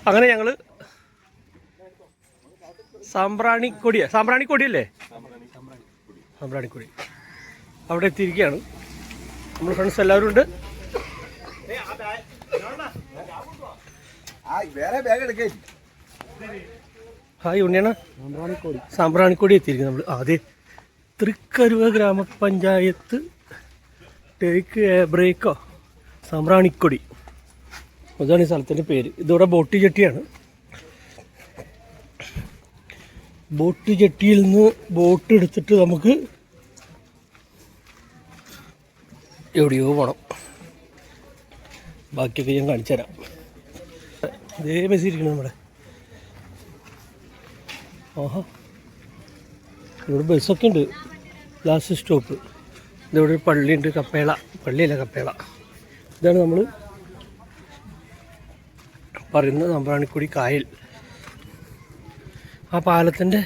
അങ്ങനെ ഞങ്ങൾ സാമ്പ്രാണിക്കൊടിയല്ലേ സാമ്പ്രാണിക്കൊടി അവിടെ എത്തിയിരിക്കുകയാണ്. നമ്മൾ ഫ്രണ്ട്സ് എല്ലാവരും ഉണ്ട്. ഹായ് ഉണ്ണിയാണ്. സാമ്പ്രാണിക്കൊടി എത്തിയിരിക്കുന്നത് നമ്മൾ. അതെ, തൃക്കരുവ ഗ്രാമപഞ്ചായത്ത് ടേക്ക് ബ്രേക്കോ സാമ്പ്രാണിക്കൊടി, അതാണ് ഈ സ്ഥലത്തിൻ്റെ പേര്. ഇതിവിടെ ബോട്ട് ജെട്ടിയാണ്. ബോട്ട് ജെട്ടിയിൽ നിന്ന് ബോട്ട് എടുത്തിട്ട് നമുക്ക് എവിടെയോ പോകണം. ബാക്കിയൊക്കെ ഞാൻ കാണിച്ചു തരാം. അതേ ബസ് ഇരിക്കണം നമ്മുടെ. ആഹാ, ഇവിടെ ബസ്സൊക്കെ ഉണ്ട്. ലാസ്റ്റ് സ്റ്റോപ്പ് ഇതിവിടെ ഒരു പള്ളിയുണ്ട്. പള്ളിയല്ല കപ്പേള. ഇതാണ് നമ്മൾ പറയുന്നത് സാമ്പ്രാണിക്കൊടി കായൽ. ആ പാലത്തിൻ്റെ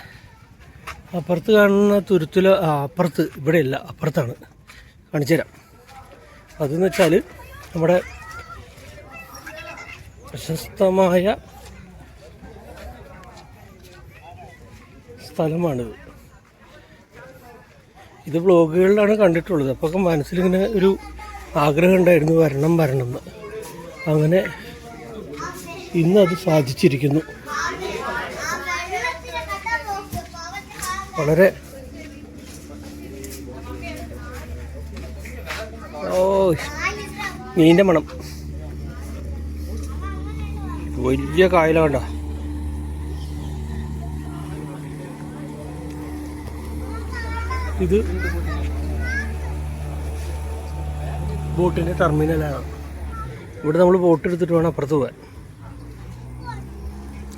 അപ്പുറത്ത് കാണുന്ന തുരുത്തിൽ, അപ്പുറത്ത്, ഇവിടെയല്ല അപ്പുറത്താണ്, കാണിച്ചു തരാം. അതെന്ന് വെച്ചാൽ നമ്മുടെ പ്രശസ്തമായ സ്ഥലമാണിത്. ഇത് വ്ളോഗുകളിലാണ് കണ്ടിട്ടുള്ളത്. അപ്പോൾ മനസ്സിലിങ്ങനെ ഒരു ആഗ്രഹം ഉണ്ടായിരുന്നു വരണം എന്ന്. അങ്ങനെ ഇന്നത് സാധിച്ചിരിക്കുന്നു. വളരെ മീൻ്റെ മണം. വലിയ കായല കണ്ട. ഇത് ബോട്ടിൻ്റെ ടെർമിനലാണ്. ഇവിടെ നമ്മൾ ബോട്ട് എടുത്തിട്ട് വേണം അപ്പുറത്ത് പോകാൻ.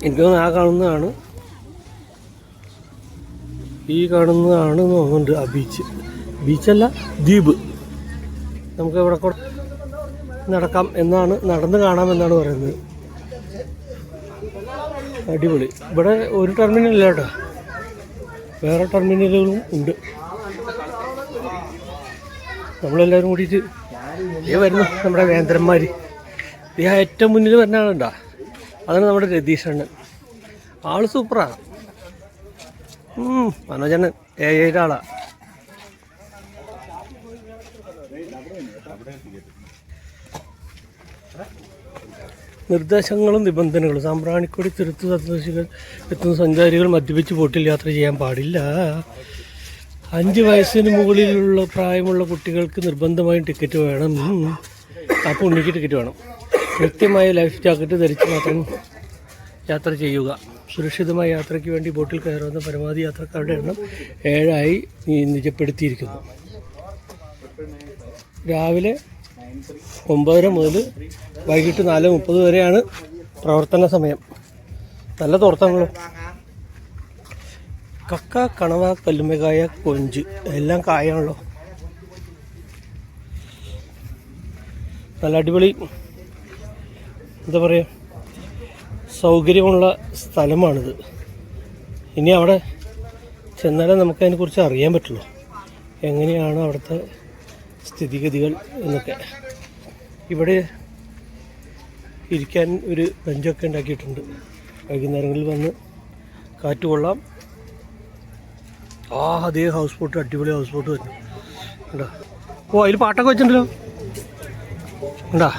എനിക്ക് തോന്നുന്നു ആ കാണുന്നതാണ്, ഈ കാണുന്നതാണ് തോന്നുന്നുണ്ട് ആ ബീച്ചല്ല, ദ്വീപ്. നമുക്ക് ഇവിടെ കൂടെ നടക്കാം എന്നാണ്, നടന്ന് കാണാമെന്നാണ് പറയുന്നത്. അടിപൊളി. ഇവിടെ ഒരു ടെർമിനലില്ല കേട്ടോ, വേറെ ടെർമിനലുകളും ഉണ്ട്. നമ്മളെല്ലാവരും കൂടിയിട്ട് വരുന്നു നമ്മുടെ വേന്ദ്രന്മാർ. ഈ ഏറ്റവും മുന്നിൽ വരുന്നതാണുണ്ടോ, അതാണ് നമ്മുടെ രതീഷണ്ണൻ. ആള് സൂപ്പറാണ്. മനോജണ്ണൻ ഏഴ് ആളാണ്. നിർദ്ദേശങ്ങളും നിബന്ധനകളും. സാമ്പ്രാണിക്കൊടി തീർത്ഥ സന്ദർശികൾ എത്തുന്ന സഞ്ചാരികൾ മദ്യപിച്ച് ബോട്ടിൽ യാത്ര ചെയ്യാൻ പാടില്ല. 5 വയസ്സിന് മുകളിലുള്ള പ്രായമുള്ള കുട്ടികൾക്ക് നിർബന്ധമായും ടിക്കറ്റ് വേണം. അപ്പോൾ ഉണ്ണിക്ക് ടിക്കറ്റ് വേണം. കൃത്യമായ ലൈഫ് ജാക്കറ്റ് ധരിച്ച് മാത്രം യാത്ര ചെയ്യുക. സുരക്ഷിതമായ യാത്രയ്ക്ക് വേണ്ടി ബോട്ടിൽ കയറുന്ന പരമാവധി യാത്രക്കാരുടെ എണ്ണം 7 നിജപ്പെടുത്തിയിരിക്കുന്നു. രാവിലെ 9:30 മുതൽ വൈകിട്ട് 4:30 വരെയാണ് പ്രവർത്തന സമയം. നല്ല തോർത്തങ്ങളും. കക്ക, കണവ, കല്ലുമ്മക്കായ, കൊഞ്ച് എല്ലാം കായാണല്ലോ. നല്ല അടിപൊളി, എന്താ പറയുക, സൗകര്യമുള്ള സ്ഥലമാണിത്. ഇനി അവിടെ ചെന്നാലേ നമുക്കതിനെക്കുറിച്ച് അറിയാൻ പറ്റുള്ളൂ, എങ്ങനെയാണ് അവിടുത്തെ സ്ഥിതിഗതികൾ എന്നൊക്കെ. ഇവിടെ ഇരിക്കാൻ ഒരു ബെഞ്ചൊക്കെ ഉണ്ടാക്കിയിട്ടുണ്ട്. വൈകുന്നേരങ്ങളിൽ വന്ന് കാറ്റ് കൊള്ളാം. അതേ ഹൗസ് ബോട്ട്, അടിപൊളി ഹൗസ് ബോട്ട് വരുന്നു കണ്ടോ. അതിൽ പാട്ടൊക്കെ വെച്ചിട്ടുണ്ടല്ലോ കണ്ടാ.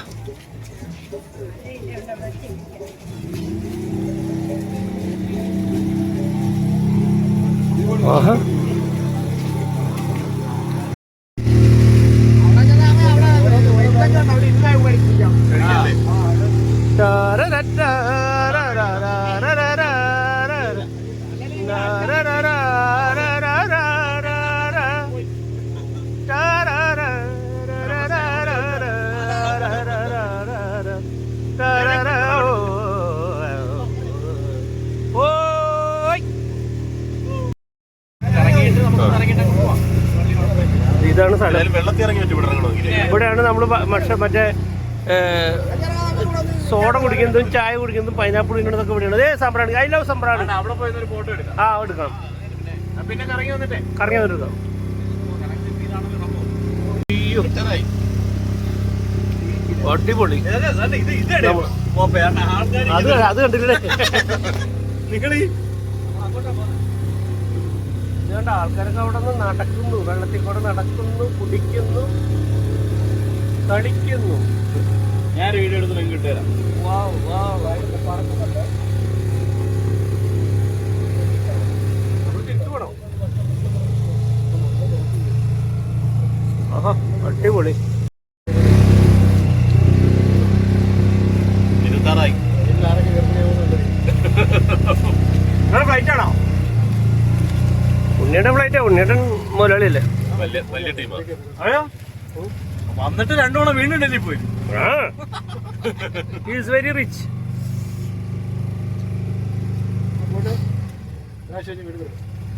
ആഹാ, ഇതാണ് സ്ഥലം. ഇവിടെയാണ് നമ്മൾ മറ്റേ സോഡ കുടിക്കുന്നതും ചായ കുടിക്കുന്നതും പൈനാപ്പിൾ കുടിക്കുന്നതൊക്കെ ഇവിടെയാണ്. അതേ സാമ്പ്രാണി, ഐ ലവ് സാമ്പ്രാണി. എടുക്കാം. പിന്നെ കറങ്ങി വന്നിട്ട് എടുക്കാം. അയ്യോ, അടിപൊളി. അത് കണ്ടില്ലേ നിങ്ങൾ? ഇതുകൊണ്ട് ആൾക്കാരൊക്കെ അവിടെ നിന്ന് നടക്കുന്നു, വെള്ളത്തിൽ കൂടെ നടക്കുന്നു, കുടിക്കുന്നു, കളിക്കുന്നു. ഞാൻ വീഡിയോ എടുത്ത് നിങ്ങൾക്ക് ഇട്ടുതരാം. അടിപൊളി. ഫ്ലൈറ്റ് ആണോ? ഉണ്ണിയുടെ ഫ്ലൈറ്റാ? ഉണ്ണിയുടെ മുതലാളിയല്ലേ? വലിയ ടീമാണ്. അയ്യോ, വന്നിട്ട് 2 തവണ വീണ്ടും ഡൽഹി പോയി. He is very rich.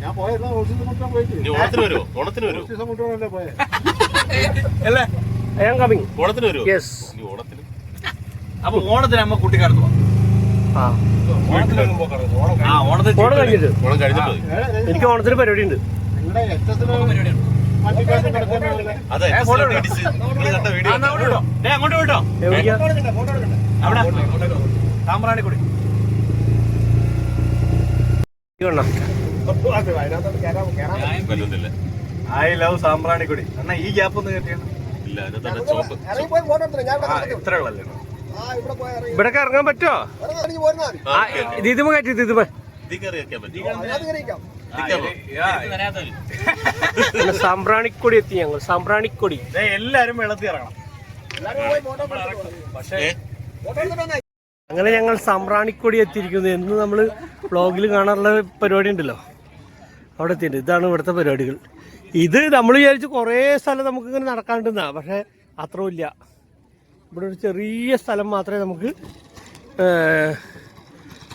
ഞാൻ പോയല്ലോ, ഓണത്തിന് വരുമോ? ഓണത്തിന് വരുമോ? I am coming. ഓണത്തിന് വരുമോ? Yes. ഓണത്തിന്. അപ്പൊ ഓണത്തിന് അമ്മ കുട്ടിക്കാലത്ത് പോവാം. ഓണം കഴിഞ്ഞിട്ട്. ഓണം കഴിഞ്ഞിട്ട് എനിക്ക് ഓണത്തിന് പരിപാടി ഉണ്ട്. അതെ, അങ്ങോട്ട് പോയിട്ടോ. സാമ്പ്രാണിക്കൊടി. I love Sambranikodi. എന്നാ ഈ ഗ്യാപ്പ് ഒന്ന് കെട്ടിയാണ്. ഇല്ല, ഇത്ര ഉള്ളല്ലേ? ഇവിടെ ഇറങ്ങാൻ പറ്റുമോ? ദീദിമ കയറ്റി. ദീദിമ സാമ്പ്രാണിക്കൊടി എത്തി ഞങ്ങൾ. സാമ്പ്രാണിക്കൊടി. എല്ലാരും വെള്ളത്തിൽ ഇറങ്ങണം. അങ്ങനെ ഞങ്ങൾ സാമ്പ്രാണിക്കൊടി എത്തിയിരിക്കുന്നു. എന്ന് നമ്മൾ വ്ളോഗിൽ കാണാറുള്ള പരിപാടി ഉണ്ടല്ലോ, അവിടെ എത്തിയിട്ടുണ്ട്. ഇതാണ് ഇവിടുത്തെ പരിപാടികൾ. ഇത് നമ്മൾ വിചാരിച്ച് കുറേ സ്ഥലം നമുക്കിങ്ങനെ നടക്കാണ്ടെന്നാ, പക്ഷേ അത്രയില്ല. ഇവിടെ ഒരു ചെറിയ സ്ഥലം മാത്രമേ നമുക്ക്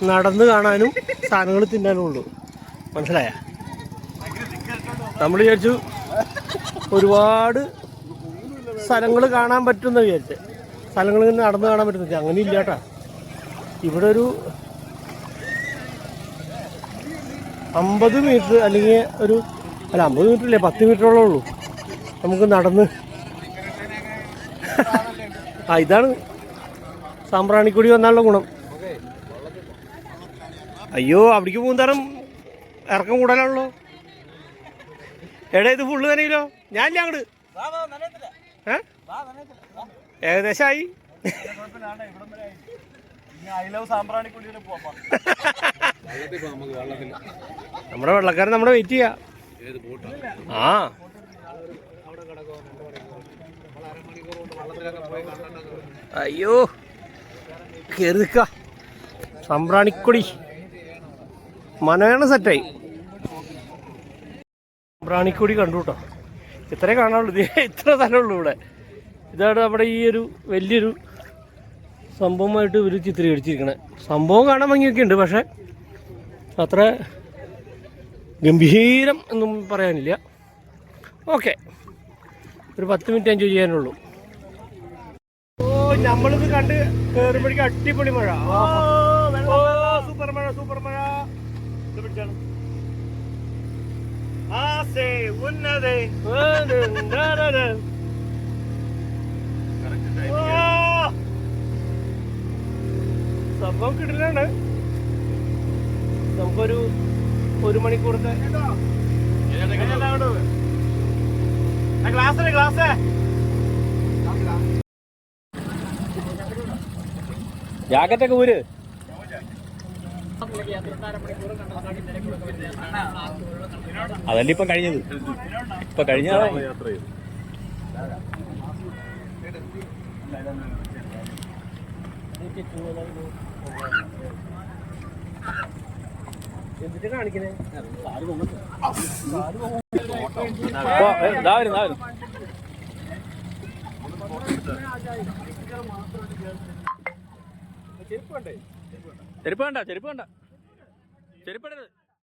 നടന്ന് കാണാനും സാധനങ്ങൾ തിന്നാനും ഉള്ളൂ. മനസ്സിലായ? നമ്മൾ വിചാരിച്ചു ഒരുപാട് സ്ഥലങ്ങൾ കാണാൻ പറ്റുമെന്ന് വിചാരിച്ചത്. സ്ഥലങ്ങൾ ഇങ്ങനെ നടന്ന് കാണാൻ പറ്റുന്നില്ല. അങ്ങനെ ഇല്ല കേട്ടോ. ഇവിടെ ഒരു 50 മീറ്റർ അല്ലെങ്കിൽ 50 മീറ്റർ ഇല്ലേ, 10 മീറ്ററോളം ഉള്ളൂ നമുക്ക് നടന്ന്. ഇതാണ് സാമ്പ്രാണിക്കൊടി വന്നാലുള്ള ഗുണം. അയ്യോ, അവിടേക്ക് പോകുന്നതരം ഇറക്കം കൂടുതലാണല്ലോ. എടാ, ഇത് ഫുള്ള് തന്നെയല്ലോ. ഞാനില്ല അങ്ങോട്ട്. ഏകദേശമായി. നമ്മുടെ വെള്ളക്കാരൻ നമ്മുടെ വെയിറ്റ് ചെയ്യാ. അയ്യോ, കയറി നിൽക്ക. സാമ്പ്രാണിക്കൊടി മനോഹര സെറ്റായി. സാമ്പ്രാണിക്കൊടി കണ്ടു കേട്ടോ. ഇത്രേ കാണാനുള്ളൂ. ഇത്ര സ്ഥലമുള്ളൂ ഇവിടെ. ഇതാണ് നമ്മുടെ ഈ ഒരു വലിയൊരു സംഭവമായിട്ട് ഇവർ ചിത്രീകരിച്ചിരിക്കണേ. സംഭവം കാണാൻ ഭംഗിയൊക്കെ ഉണ്ട്, പക്ഷെ അത്ര ഗംഭീരം എന്നും പറയാനില്ല. ഓക്കെ, ഒരു 10 മിനിറ്റ് എൻജോയ് ചെയ്യാനുള്ളൂ. ഓ, നമ്മളിത് കണ്ട് കയറുമ്പോഴേക്കും അടിപൊളി മഴ. സൂപ്പർ മഴ, സൂപ്പർ മഴ. സംഭവം കിട്ടില്ലാണ്. നമുക്കൊരു 1 മണിക്കൂറത്തെ ക്ലാസ്. ജാക്കറ്റൊക്കെ ഊര്. അതല്ല ഇപ്പം കഴിഞ്ഞത്. ഇപ്പൊ കഴിഞ്ഞ എന്നിട്ട് കാണിക്കണേ. ചെരുപ്പ് വേണ്ട. ചെരുപ്പ് വേണ്ട. ചെരുപ്പ് ഇടരുത്.